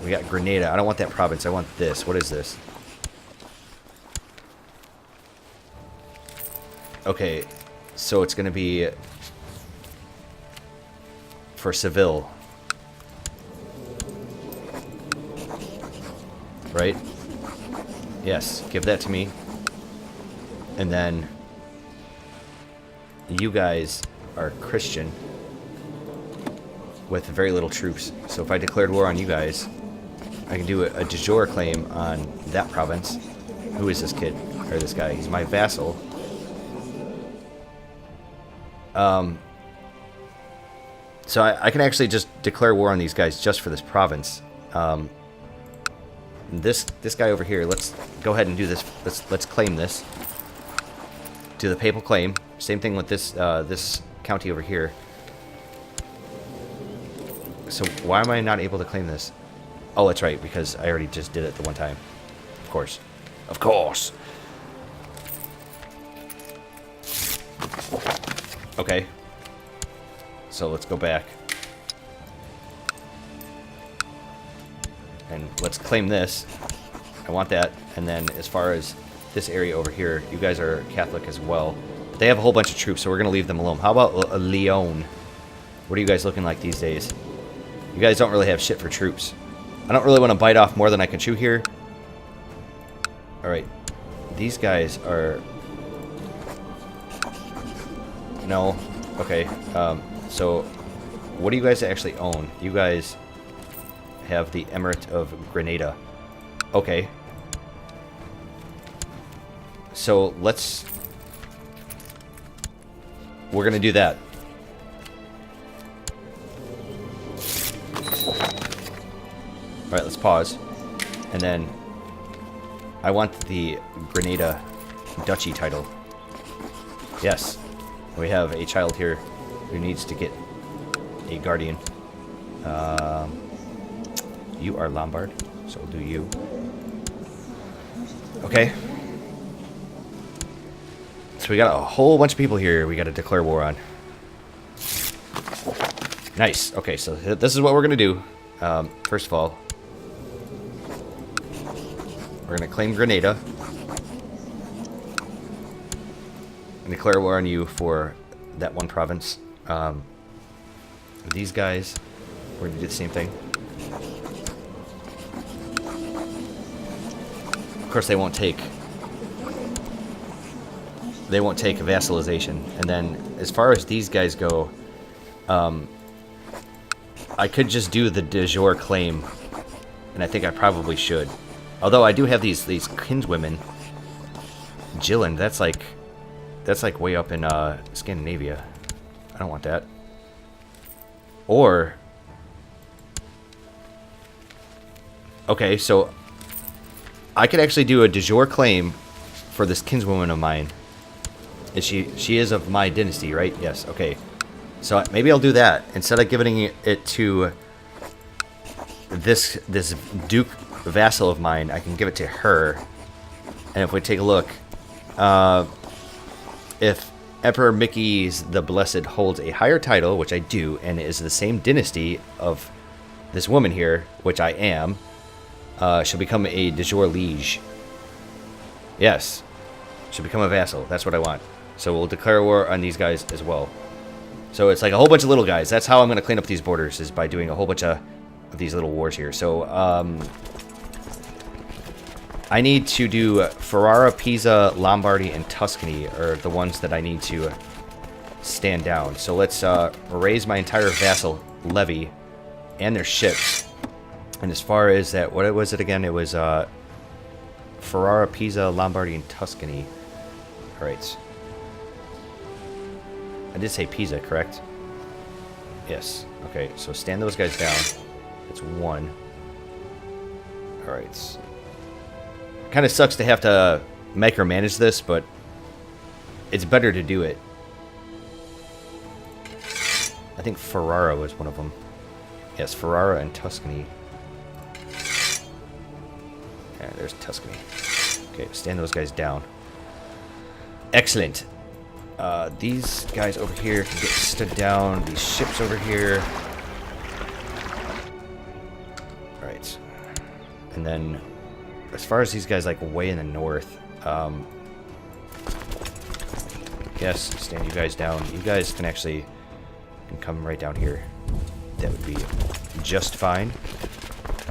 We got Grenada. I don't want that province. I want this. What is this? Okay, so it's going to be for Seville. Right? Yes, give that to me. And then you guys are Christian with very little troops. So if I declared war on you guys, I can do a de jure claim on that province. Who is this kid? Or this guy? He's my vassal. So I can actually just declare war on these guys just for this province. This guy over here, let's go ahead and do this. Let's claim this. Do the papal claim. Same thing with this this county over here. So why am I not able to claim this? Oh, that's right, because I already just did it the one time. Of course. Of course. Okay. So let's go back. And let's claim this. I want that. And then as far as this area over here, you guys are Catholic as well. But they have a whole bunch of troops, so we're going to leave them alone. How about Leon? What are you guys looking like these days? You guys don't really have shit for troops. I don't really want to bite off more than I can chew here. Alright. These guys are... No. Okay. So, what do you guys actually own? You guys have the Emirate of Grenada. Okay. So, let's... We're gonna do that. Alright, let's pause. And then... I want the Grenada Duchy title. Yes. We have a child here who needs to get a guardian. You are Lombard, so we'll do you. Okay. So we got a whole bunch of people here we got to declare war on. Nice. Okay, so this is what we're going to do. First of all, we're going to claim Grenada. And declare war on you for that one province. These guys, we're going to do the same thing. Of course, they won't take vassalization. And then, as far as these guys go, I could just do the de jure claim, and I think I probably should. Although I do have these kinswomen. Jillian, that's like way up in Scandinavia. I don't want that. Or... Okay, so... I could actually do a de jure claim for this kinswoman of mine. She is of my dynasty, right? Yes, okay. So maybe I'll do that. Instead of giving it to this duke vassal of mine, I can give it to her. And if we take a look... if Emperor Mickey's the Blessed holds a higher title, which I do, and is the same dynasty of this woman here, which I am, she'll become a de jure liege. Yes. She'll become a vassal. That's what I want. So we'll declare war on these guys as well. So it's like a whole bunch of little guys. That's how I'm going to clean up these borders, is by doing a whole bunch of these little wars here. So, I need to do Ferrara, Pisa, Lombardy, and Tuscany are the ones that I need to stand down. So let's raise my entire vassal levy and their ships. And as far as that, what was it again? It was Ferrara, Pisa, Lombardy, and Tuscany. Alright. I did say Pisa, correct? Yes. Okay, so stand those guys down. That's one. Alright. Kind of sucks to have to micromanage this, but it's better to do it. I think Ferrara was one of them. Yes, Ferrara and Tuscany. Yeah, there's Tuscany. Okay, stand those guys down. Excellent. These guys over here can get stood down. These ships over here. Alright. And then, as far as these guys, like, way in the north, yes, stand you guys down. You guys can actually come right down here. That would be just fine.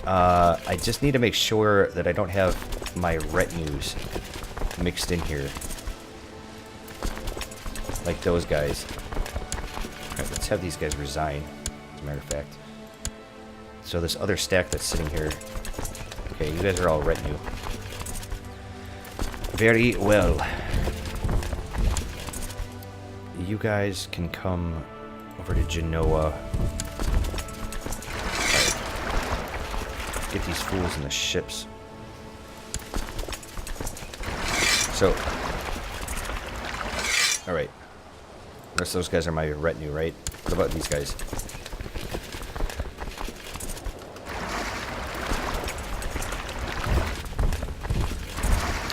I just need to make sure that I don't have my retinues mixed in here. Like those guys. Alright, let's have these guys resign, as a matter of fact. So this other stack that's sitting here... Okay, you guys are all retinue. Very well. You guys can come over to Genoa. Get these fools in the ships. So, alright. The rest of those guys are my retinue, right? What about these guys?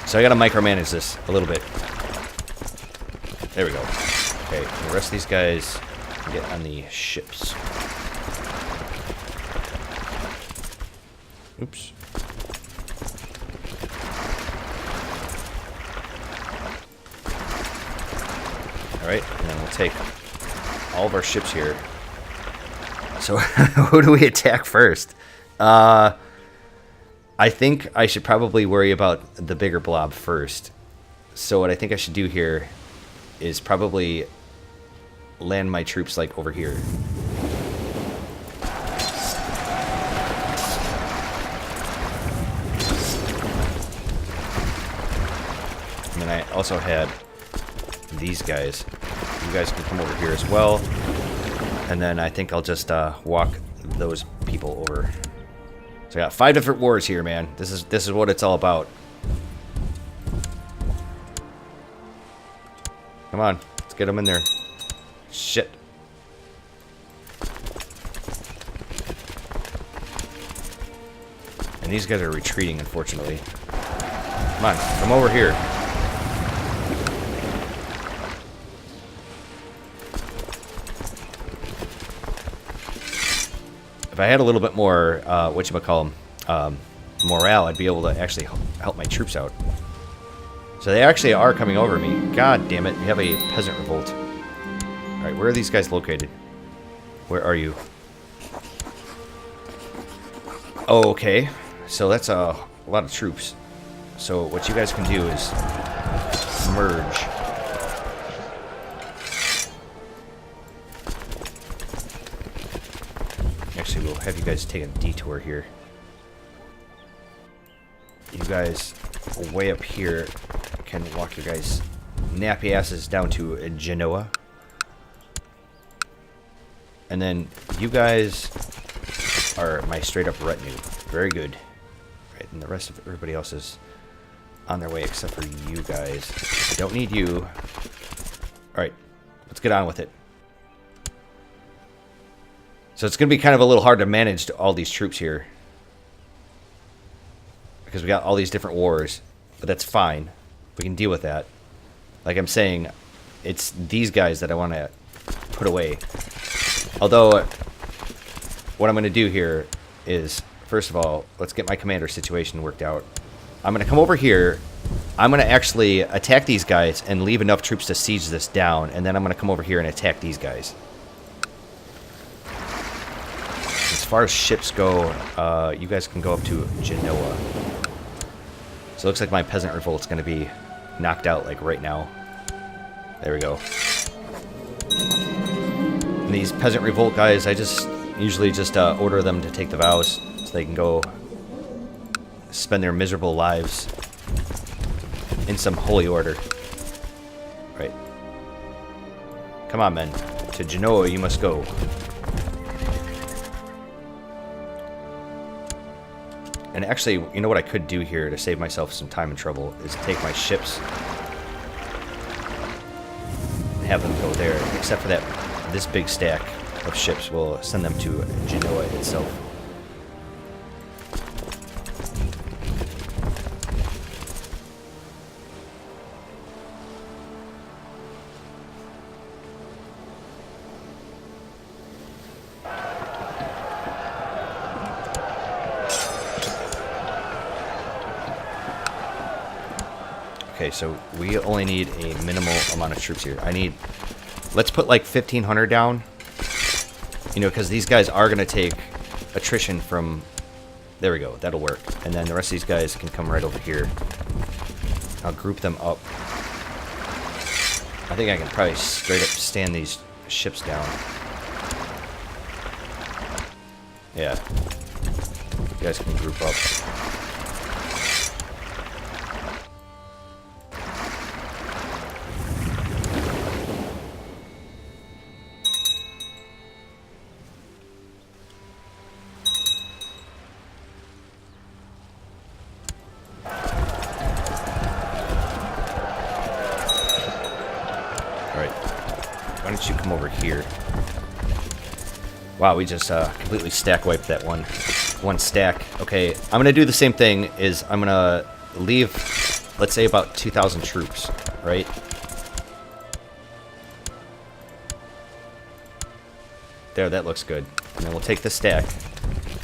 So I gotta micromanage this a little bit. There we go. Okay, the rest of these guys can get on the ships. Oops. Alright, and then we'll take all of our ships here. So, who do we attack first? I think I should probably worry about the bigger blob first. So what I think I should do here is probably land my troops, like, over here. And then I also had these guys. You guys can come over here as well. And then I think I'll just walk those people over. So I got 5 different wars here, man. This is what it's all about. Come on, let's get them in there. Shit. And these guys are retreating, unfortunately. Come on, come over here. If I had a little bit more, whatchamacallem, morale, I'd be able to actually help my troops out. So they actually are coming over me. God damn it, we have a peasant revolt. Alright, where are these guys located? Where are you? Oh, okay. So that's a lot of troops. So what you guys can do is merge. Actually, we'll have you guys take a detour here. You guys way up here can walk your guys' nappy asses down to Genoa. And then you guys are my straight up retinue. Very good. Right, and the rest of everybody else is on their way except for you guys. I don't need you. Alright, let's get on with it. So it's going to be kind of a little hard to manage all these troops here. Because we got all these different wars. But that's fine. We can deal with that. Like I'm saying, it's these guys that I want to put away. Although, what I'm going to do here is, first of all, let's get my commander situation worked out. I'm going to come over here. I'm going to actually attack these guys and leave enough troops to siege this down. And then I'm going to come over here and attack these guys. As far as ships go, you guys can go up to Genoa. So it looks like my peasant revolt's going to be knocked out, like, right now. There we go. And these peasant revolt guys, I just usually just order them to take the vows so they can go spend their miserable lives in some holy order. Right. Come on, men. To Genoa you must go. And actually, you know what I could do here to save myself some time and trouble is take my ships and have them go there. Except for that, this big stack of ships will send them to Genoa itself. Okay, so we only need a minimal amount of troops here. Let's put like 1,500 down. You know, because these guys are going to take attrition from... There we go, that'll work. And then the rest of these guys can come right over here. I'll group them up. I think I can probably straight up stand these ships down. Yeah. You guys can group up. Why don't you come over here? Wow, we just completely stack wiped that one stack. Okay, I'm gonna do the same thing. Is I'm gonna leave, let's say, about 2,000 troops, right? There, that looks good. And then we'll take the stack.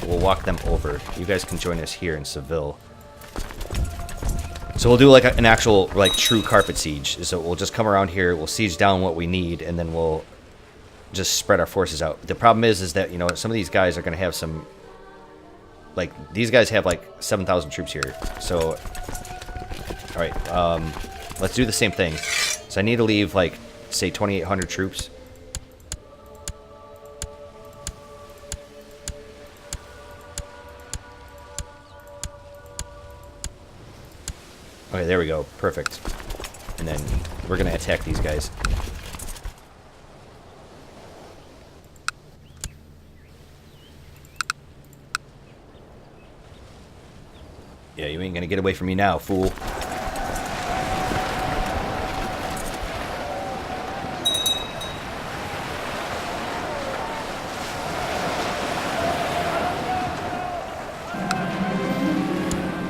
We'll walk them over. You guys can join us here in Seville. So we'll do like an actual, like, true carpet siege. So we'll just come around here, we'll siege down what we need, and then we'll just spread our forces out. The problem is that, you know, some of these guys are going to have some, like, these guys have like 7,000 troops here. So, all right, let's do the same thing. So I need to leave, like, say 2,800 troops. Okay, there we go. Perfect. And then we're going to attack these guys. Yeah, you ain't going to get away from me now, fool.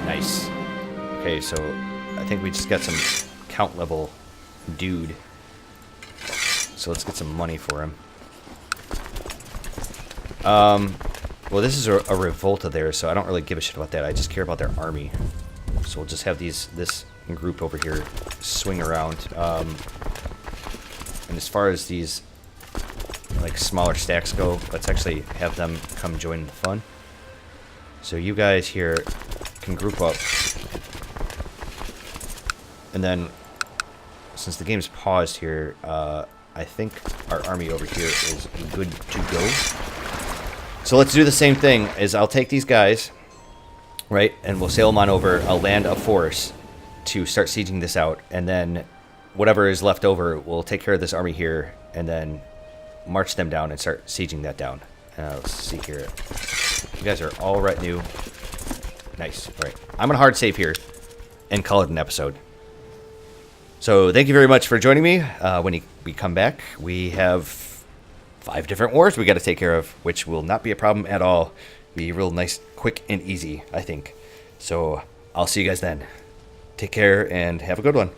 Nice. Okay, so I think we just got some count level dude. So let's get some money for him. Well, this is a revolt of theirs, so I don't really give a shit about that. I just care about their army. So we'll just have this group over here swing around. And as far as these, like, smaller stacks go, let's actually have them come join the fun. So you guys here can group up. And then, since the game's paused here, I think our army over here is good to go. So let's do the same thing. Is I'll take these guys, right, and we'll sail them on over. I'll land a force to start sieging this out, and then whatever is left over, we'll take care of this army here, and then march them down and start sieging that down. Let's see here. You guys are all right new. Nice. All right. I'm going to hard save here and call it an episode. So thank you very much for joining me. When we come back, we have 5 different wars we got to take care of, which will not be a problem at all. Be real nice, quick, and easy, I think. So I'll see you guys then. Take care and have a good one.